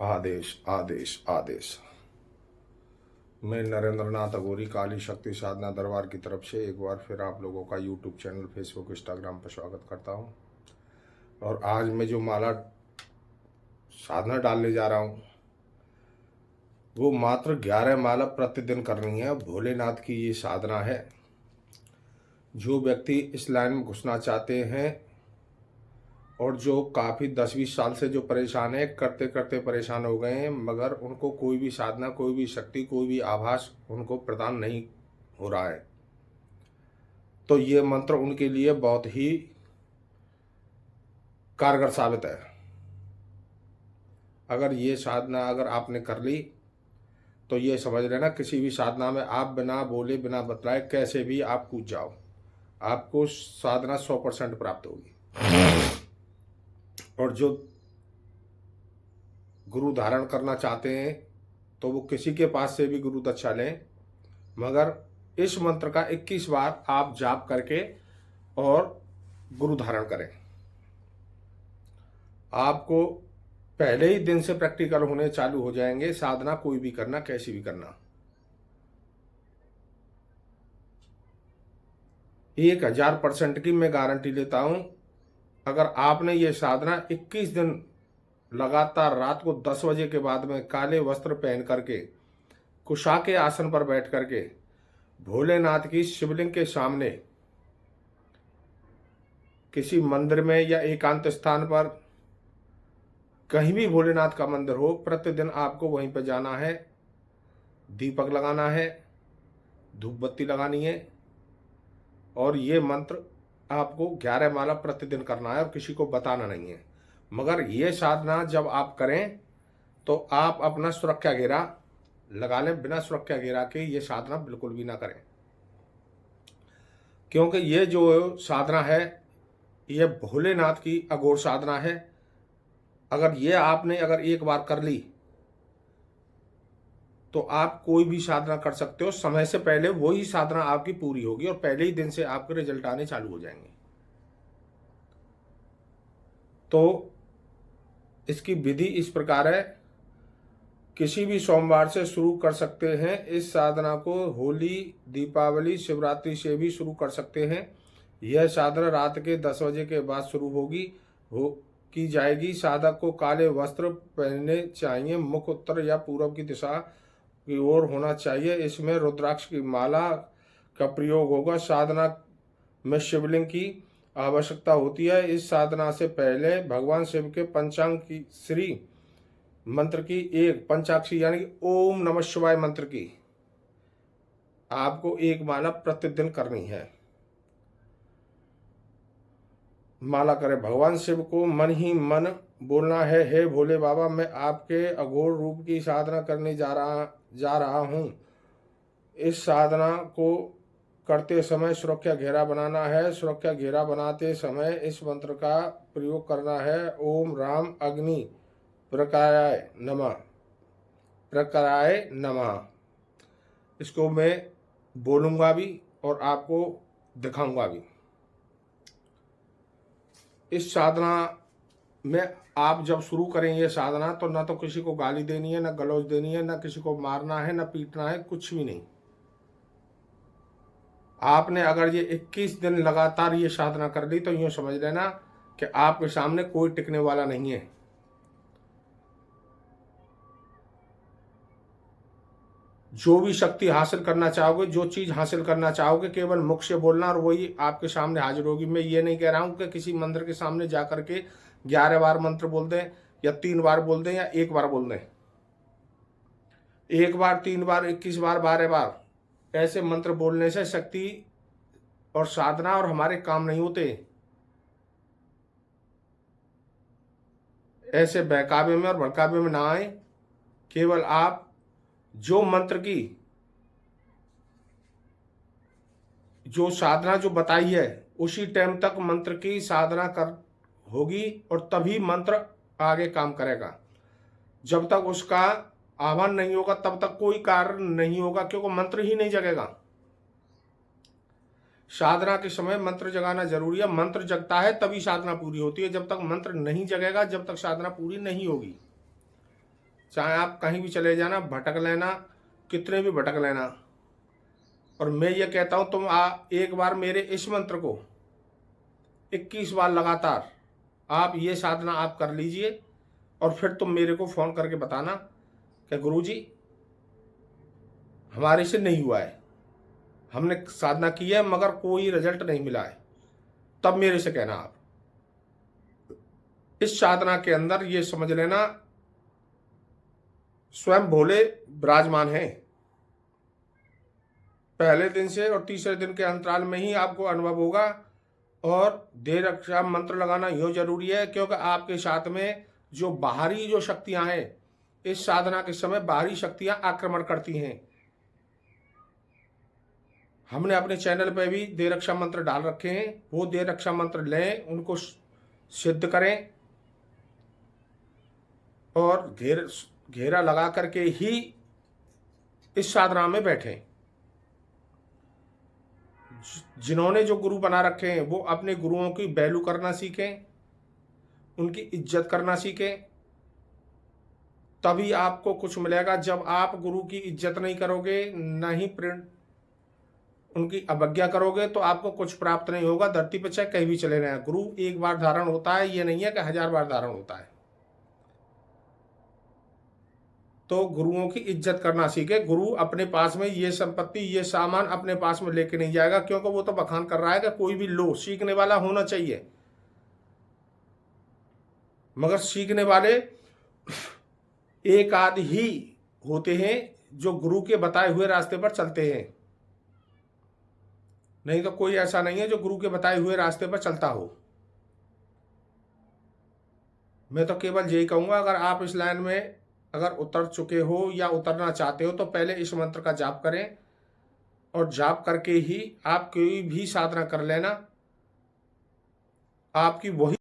आदेश आदेश आदेश। मैं नरेंद्र नाथ अघोरी काली शक्ति साधना दरबार की तरफ से एक बार फिर आप लोगों का यूट्यूब चैनल, फेसबुक, इंस्टाग्राम पर स्वागत करता हूं। और आज मैं जो माला साधना डालने जा रहा हूं वो मात्र 11 माला प्रतिदिन करनी है। भोलेनाथ की ये साधना है। जो व्यक्ति इस लाइन में घुसना चाहते हैं और जो काफ़ी 10-20 साल से जो परेशान है, करते करते परेशान हो गए हैं, मगर उनको कोई भी साधना, कोई भी शक्ति, कोई भी आभास उनको प्रदान नहीं हो रहा है, तो ये मंत्र उनके लिए बहुत ही कारगर साबित है। अगर ये साधना अगर आपने कर ली तो ये समझ लेना, किसी भी साधना में आप बिना बोले बिना बतलाए कैसे भी आप कूद जाओ, आपको साधना 100% प्राप्त होगी। और जो गुरु धारण करना चाहते हैं तो वो किसी के पास से भी गुरु दक्षा लें, मगर इस मंत्र का 21 बार आप जाप करके और गुरु धारण करें। आपको पहले ही दिन से प्रैक्टिकल होने चालू हो जाएंगे। साधना कोई भी करना, कैसी भी करना, 1000% की मैं गारंटी लेता हूं। अगर आपने ये साधना 21 दिन लगातार रात को 10 बजे के बाद में काले वस्त्र पहन करके कुशा के आसन पर बैठ करके भोलेनाथ की शिवलिंग के सामने किसी मंदिर में या एकांत स्थान पर, कहीं भी भोलेनाथ का मंदिर हो, प्रतिदिन आपको वहीं पर जाना है, दीपक लगाना है, धूप बत्ती लगानी है और ये मंत्र आपको 11 माला प्रतिदिन करना है और किसी को बताना नहीं है। मगर ये साधना जब आप करें तो आप अपना सुरक्षा घेरा लगा लें। बिना सुरक्षा घेरा के ये साधना बिल्कुल भी ना करें, क्योंकि ये जो साधना है ये भोलेनाथ की अघोर साधना है। अगर ये आपने एक बार कर ली तो आप कोई भी साधना कर सकते हो। समय से पहले वही साधना आपकी पूरी होगी और पहले ही दिन से आपके रिजल्ट आने चालू हो जाएंगे। तो इसकी विधि इस प्रकार है, किसी भी सोमवार से शुरू कर सकते हैं इस साधना को। होली, दीपावली, शिवरात्रि से भी शुरू कर सकते हैं। यह साधना रात के 10 बजे के बाद शुरू की जाएगी। साधक को काले वस्त्र पहनने चाहिए, मुख उत्तर या पूर्व की दिशा की ओर होना चाहिए। इसमें रुद्राक्ष की माला का प्रयोग होगा। साधना में शिवलिंग की आवश्यकता होती है। इस साधना से पहले भगवान शिव के पंचांग की श्री मंत्र की एक पंचाक्षरी यानी कि ओम नमः शिवाय मंत्र की आपको एक माला प्रतिदिन करनी है। माला करें, भगवान शिव को मन ही मन बोलना है, हे भोले बाबा, मैं आपके अघोर रूप की साधना करने जा रहा हूँ। इस साधना को करते समय सुरक्षा घेरा बनाना है। सुरक्षा घेरा बनाते समय इस मंत्र का प्रयोग करना है। ओम राम अग्नि प्रकाराय नमः, प्रकाराय नमः। इसको मैं बोलूँगा भी और आपको दिखाऊंगा भी। इस साधना में आप जब शुरू करें ये साधना, तो ना तो किसी को गाली देनी है, ना गलौज देनी है, ना किसी को मारना है, ना पीटना है, कुछ भी नहीं। आपने अगर ये 21 दिन लगातार ये साधना कर ली तो यूँ समझ लेना कि आपके सामने कोई टिकने वाला नहीं है। जो भी शक्ति हासिल करना चाहोगे, जो चीज़ हासिल करना चाहोगे, केवल मुख से बोलना और वही आपके सामने हाजिर होगी। मैं ये नहीं कह रहा हूँ कि किसी मंदिर के सामने जा करके 11 बार मंत्र बोल दें या 3 बार बोल दें या 1 बार बोल दें। 1 बार, 3 बार, 21 बार, 12 बार ऐसे मंत्र बोलने से शक्ति और साधना और हमारे काम नहीं होते। ऐसे बहकावे में और भड़कावे में ना आए। केवल आप जो मंत्र की जो साधना जो बताई है उसी टाइम तक मंत्र की साधना कर होगी और तभी मंत्र आगे काम करेगा। जब तक उसका आह्वान नहीं होगा तब तक कोई कार्य नहीं होगा, क्योंकि मंत्र ही नहीं जगेगा। साधना के समय मंत्र जगाना जरूरी है। मंत्र जगता है तभी साधना पूरी होती है। जब तक मंत्र नहीं जगेगा, जब तक साधना पूरी नहीं होगी। चाहे आप कहीं भी चले जाना, भटक लेना, कितने भी भटक लेना। और मैं ये कहता हूं तुम एक बार मेरे इस मंत्र को 21 बार लगातार आप ये साधना आप कर लीजिए, और फिर तुम मेरे को फोन करके बताना कि गुरुजी हमारे से नहीं हुआ है, हमने साधना की है मगर कोई रिजल्ट नहीं मिला है। तब मेरे से कहना आप। इस साधना के अंदर ये समझ लेना स्वयं भोले विराजमान हैं। पहले दिन से और तीसरे दिन के अंतराल में ही आपको अनुभव होगा। और देर रक्षा मंत्र लगाना यूँ जरूरी है क्योंकि आपके साथ में जो बाहरी जो शक्तियां हैं, इस साधना के समय बाहरी शक्तियां आक्रमण करती हैं। हमने अपने चैनल पे भी देर रक्षा मंत्र डाल रखे हैं, वो देर रक्षा मंत्र लें, उनको सिद्ध करें और घेरा लगा करके ही इस साधना में बैठें। जिन्होंने जो गुरु बना रखे हैं वो अपने गुरुओं की वैल्यू करना सीखें, उनकी इज्जत करना सीखें, तभी आपको कुछ मिलेगा। जब आप गुरु की इज्जत नहीं करोगे, न ही उनकी अवज्ञा करोगे, तो आपको कुछ प्राप्त नहीं होगा। धरती पर चाहे कहीं भी चले जाएं, गुरु एक बार धारण होता है, ये नहीं है कि 1000 बार धारण होता है। तो गुरुओं की इज्जत करना सीखे। गुरु अपने पास में ये संपत्ति, ये सामान अपने पास में लेके नहीं जाएगा, क्योंकि वो तो बखान कर रहा है कि कोई भी लो, सीखने वाला होना चाहिए। मगर सीखने वाले एक आध ही होते हैं जो गुरु के बताए हुए रास्ते पर चलते हैं, नहीं तो कोई ऐसा नहीं है जो गुरु के बताए हुए रास्ते पर चलता हो। मैं तो केवल यही कहूंगा, अगर आप इस लाइन में अगर उतर चुके हो या उतरना चाहते हो तो पहले इस मंत्र का जाप करें, और जाप करके ही आप कोई भी साधना कर लेना, आपकी वही